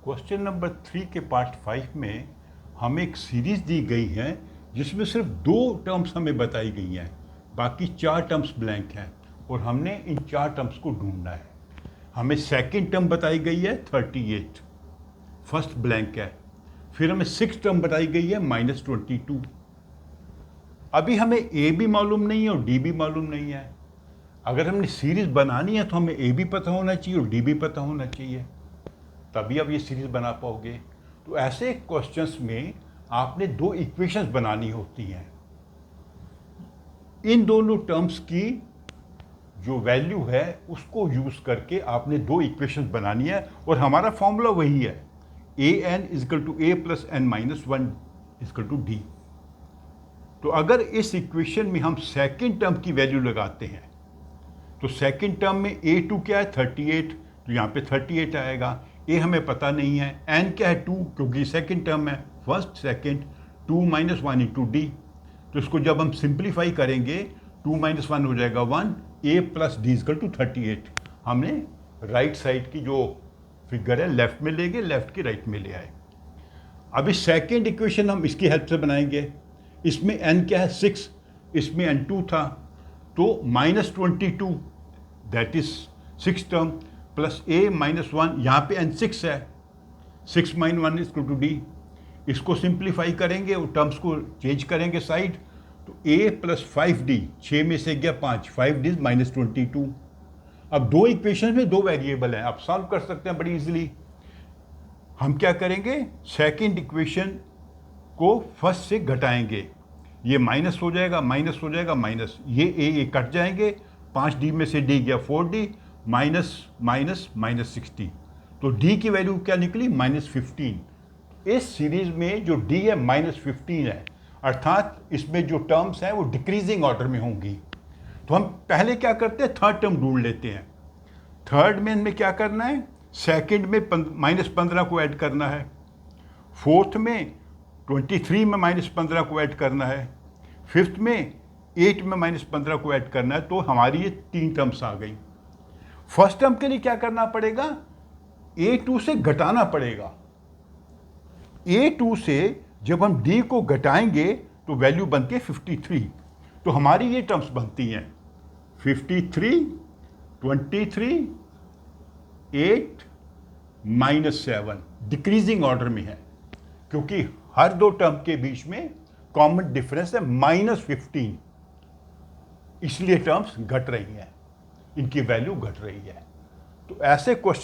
Question number 3 के part 5 में हमें एक सीरीज दी गई है जिसमें सिर्फ 2 टर्म्स हमें बताई गई हैं, बाकी 4 टर्म्स ब्लैंक हैं और हमने इन 4 टर्म्स को ढूंढना है। हमें सेकंड टर्म बताई गई है 38, फर्स्ट ब्लैंक है। फिर हमें 6 टर्म बताई गई है -22। अभी हमें ए भी मालूम नहीं है और डी भी मालूम नहीं है। अगर हमने सीरीज बनानी है तो हमें ए भी पता होना चाहिए और डी भी पता होना चाहिए, तभी आप ये सीरीज बना पाओगे। तो ऐसे क्वेश्चंस में आपने 2 इक्वेशंस बनानी होती हैं। इन दोनों टर्म्स की जो वैल्यू है उसको यूज करके आपने 2 इक्वेशंस बनानी है और हमारा फॉर्मूला वही है, an = a + n - 1 = d। तो अगर इस इक्वेशन में हम सेकंड टर्म की वैल्यू लगाते हैं तो सेकंड टर्म में a2 क्या है 38, तो यहाँ पे 38 आएगा। a हमें पता नहीं है, n क्या है 2 क्योंकि सेकंड टर्म है, फर्स्ट सेकंड 2 - 1 × d। तो इसको जब हम सिंप्लीफाई करेंगे 2 - 1 हो जाएगा 1, a + d = 38। हमने राइट साइड की जो फिगर है लेफ्ट में ले गए, लेफ्ट की राइट में ले आए। अभी सेकेंड इक्वेशन हम इसकी हेल्प से बनाएंगे। इसमें n क्या है 6, इसमें n2 था, तो -22 that is 6 term plus a - 1, यहाँ पे n6 है, 6 - 1 = d। इसको सिंप्लीफाई करेंगे और टर्म्स को चेंज करेंगे साइड, तो a + 5d, 6 में से गया 5, 5d -22। अब 2 इक्वेशन में 2 वेरिएबल हैं, आप सॉल्व कर सकते हैं बड़ी इजीली। हम क्या करेंगे, सेकंड इक्वेशन को फर्स्ट से घटाएंगे, ये माइनस हो जाएगा, माइनस हो जाएगा, माइनस, ये कट जाएंगे, 5d में से d गया 4d, माइनस माइनस -60, तो d की वैल्यू क्या निकली -15। इस सीरीज में जो d है -15 है, अर्थात इसमें जो टर्म्स हैं वो डिक्रीजिंग ऑर्डर में होंगी। तो हम पहले क्या करते हैं, थर्ड टर्म ढूंढ लेते हैं। थर्ड में हमें क्या करना है, सेकंड में -15 को ऐड करना है, फोर्थ में 23 में -15 को ऐड करना है, फिफ्थ में 8 में -15 को ऐड करना है। तो हमारी ये 3 टर्म्स आ गई। फर्स्ट टर्म के लिए क्या करना पड़ेगा, a2 से घटाना पड़ेगा। a2 से जब हम d को घटाएंगे तो वैल्यू बनती है 53। तो हमारी ये टर्म्स बनती हैं 53, 23, 8 -7, डिक्रीजिंग ऑर्डर में है क्योंकि हर 2 टर्म के बीच में कॉमन डिफरेंस है -15, इसलिए टर्म्स घट रही हैं, इनकी वैल्यू घट रही है। तो ऐसे क्वेश्चन